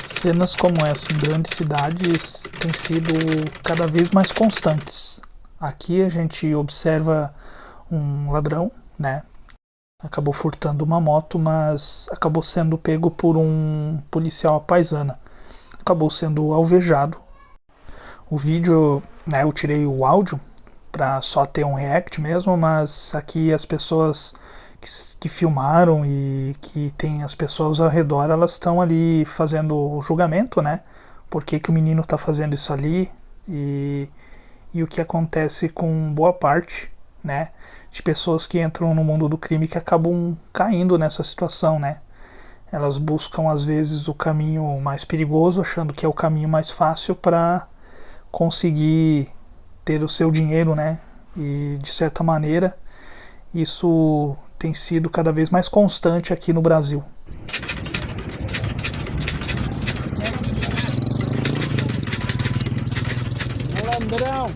Cenas como essa em grandes cidades têm sido cada vez mais constantes. Aqui a gente observa um ladrão, né? Acabou furtando uma moto, mas acabou sendo pego por um policial à paisana. Acabou sendo alvejado. O vídeo, né, eu tirei o áudio para só ter um react mesmo, mas aqui as pessoas que filmaram e que tem as pessoas ao redor, elas estão ali fazendo o julgamento, né? Por que o menino está fazendo isso ali e o que acontece com boa parte, né, de pessoas que entram no mundo do crime que acabam caindo nessa situação, né? Elas buscam às vezes o caminho mais perigoso, achando que é o caminho mais fácil para conseguir ter o seu dinheiro, né? E de certa maneira isso tem sido cada vez mais constante aqui no Brasil. Ladrão!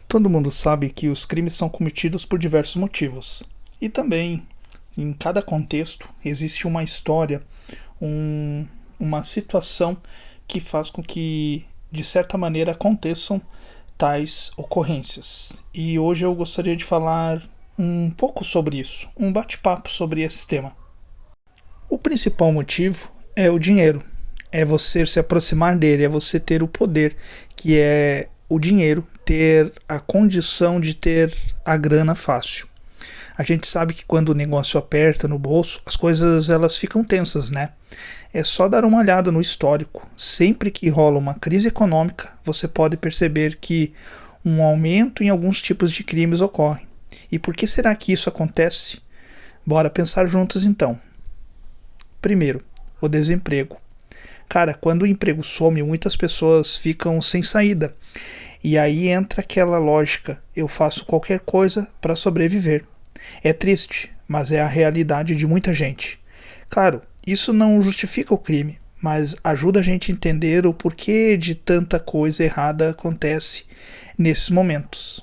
Todo mundo sabe que os crimes são cometidos por diversos motivos. E também, em cada contexto, existe uma história, uma situação que faz com que, de certa maneira, aconteçam tais ocorrências. E hoje eu gostaria de falar um pouco sobre isso, um bate-papo sobre esse tema. O principal motivo é o dinheiro. É você se aproximar dele, é você ter o poder, que é o dinheiro, ter a condição de ter a grana fácil. A gente sabe que quando o negócio aperta no bolso, as coisas elas ficam tensas, né? É só dar uma olhada no histórico. Sempre que rola uma crise econômica, você pode perceber que um aumento em alguns tipos de crimes ocorre. E por que será que isso acontece? Bora pensar juntos então. Primeiro, o desemprego. Cara, quando o emprego some, muitas pessoas ficam sem saída. E aí entra aquela lógica, eu faço qualquer coisa para sobreviver. É triste, mas é a realidade de muita gente. Claro, isso não justifica o crime, mas ajuda a gente a entender o porquê de tanta coisa errada acontece nesses momentos.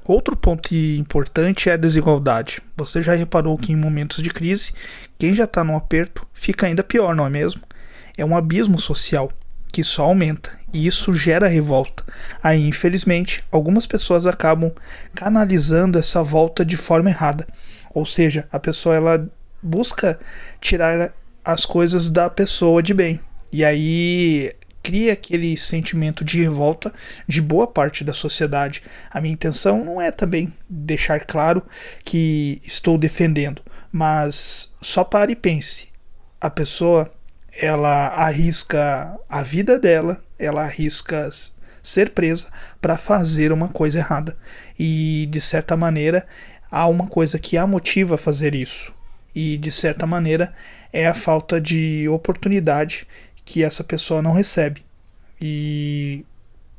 Outro ponto importante é a desigualdade. Você já reparou que em momentos de crise, quem já está no aperto fica ainda pior, não é mesmo? É um abismo social que só aumenta e isso gera revolta. Aí, infelizmente, algumas pessoas acabam canalizando essa volta de forma errada. Ou seja, a pessoa ela busca tirar as coisas da pessoa de bem. E aí cria aquele sentimento de revolta de boa parte da sociedade. A minha intenção não é também deixar claro que estou defendendo, mas só pare e pense. A pessoa ela arrisca a vida dela, ela arrisca ser presa para fazer uma coisa errada. E de certa maneira há uma coisa que a motiva a fazer isso. E de certa maneira é a falta de oportunidade que essa pessoa não recebe. E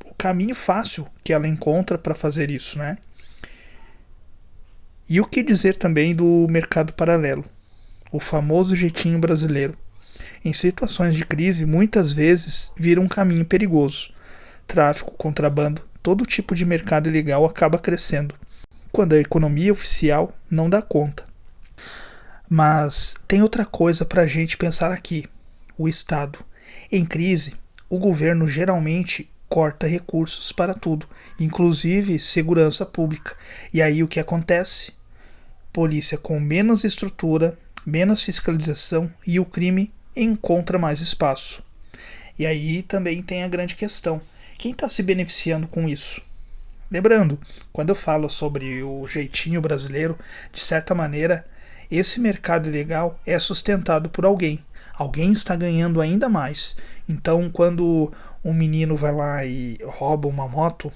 o caminho fácil que ela encontra para fazer isso, né? E o que dizer também do mercado paralelo? O famoso jeitinho brasileiro. Em situações de crise, muitas vezes vira um caminho perigoso. Tráfico, contrabando, todo tipo de mercado ilegal acaba crescendo, quando a economia oficial não dá conta. Mas tem outra coisa para a gente pensar aqui: o Estado. Em crise, o governo geralmente corta recursos para tudo, inclusive segurança pública. E aí o que acontece? Polícia com menos estrutura, menos fiscalização e o crime encontra mais espaço. E aí também tem a grande questão: quem está se beneficiando com isso? Lembrando, quando eu falo sobre o jeitinho brasileiro, de certa maneira, esse mercado ilegal é sustentado por alguém. Alguém está ganhando ainda mais. Então, quando um menino vai lá e rouba uma moto,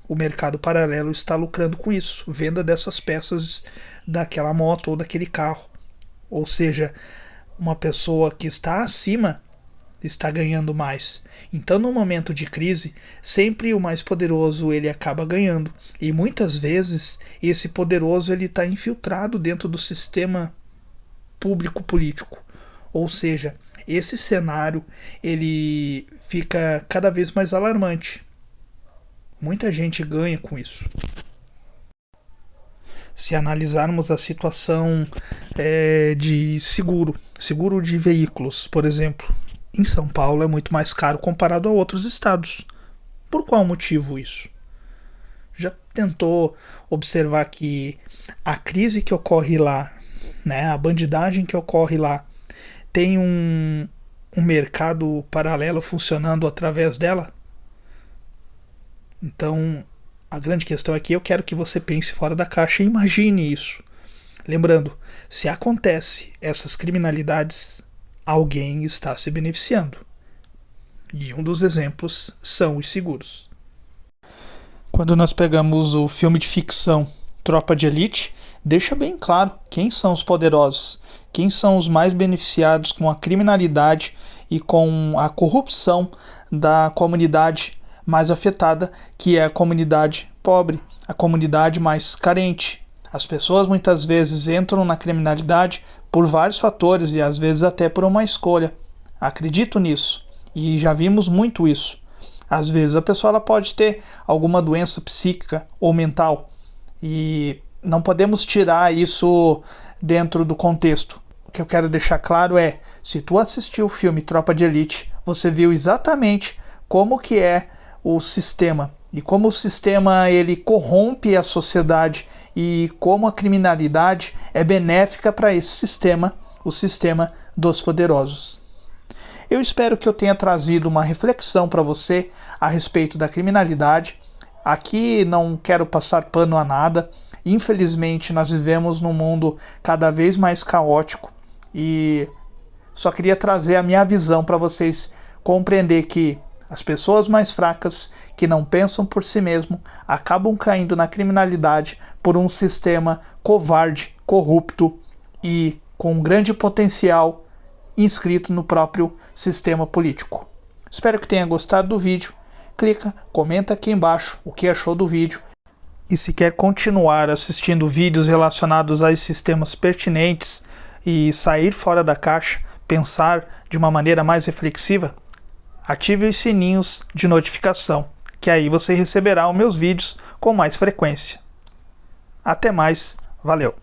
o mercado paralelo está lucrando com isso, venda dessas peças daquela moto ou daquele carro. Ou seja, uma pessoa que está acima está ganhando mais. Então, no momento de crise, sempre o mais poderoso ele acaba ganhando. E muitas vezes esse poderoso ele está infiltrado dentro do sistema público político. Ou seja, esse cenário ele fica cada vez mais alarmante. Muita gente ganha com isso. Se analisarmos a situação de seguro de veículos, por exemplo, em São Paulo é muito mais caro comparado a outros estados. Por qual motivo isso? Já tentou observar que a crise que ocorre lá, né, a bandidagem que ocorre lá, tem um mercado paralelo funcionando através dela? Então, a grande questão é que eu quero que você pense fora da caixa e imagine isso. Lembrando, se acontece essas criminalidades, alguém está se beneficiando. E um dos exemplos são os seguros. Quando nós pegamos o filme de ficção Tropa de Elite, deixa bem claro quem são os poderosos, quem são os mais beneficiados com a criminalidade e com a corrupção da comunidade mais afetada, que é a comunidade pobre, a comunidade mais carente. As pessoas muitas vezes entram na criminalidade por vários fatores e às vezes até por uma escolha. Acredito nisso e já vimos muito isso. Às vezes a pessoa ela pode ter alguma doença psíquica ou mental e não podemos tirar isso dentro do contexto. O que eu quero deixar claro é, se tu assistiu o filme Tropa de Elite, você viu exatamente como que é o sistema e como o sistema ele corrompe a sociedade e como a criminalidade é benéfica para esse sistema, o sistema dos poderosos. Eu espero que eu tenha trazido uma reflexão para você a respeito da criminalidade. Aqui não quero passar pano a nada. Infelizmente, nós vivemos num mundo cada vez mais caótico e só queria trazer a minha visão para vocês compreender que as pessoas mais fracas, que não pensam por si mesmo, acabam caindo na criminalidade por um sistema covarde, corrupto e com um grande potencial inscrito no próprio sistema político. Espero que tenha gostado do vídeo. Clica, comenta aqui embaixo o que achou do vídeo. E se quer continuar assistindo vídeos relacionados a esses temas pertinentes e sair fora da caixa, pensar de uma maneira mais reflexiva, ative os sininhos de notificação, que aí você receberá os meus vídeos com mais frequência. Até mais, valeu!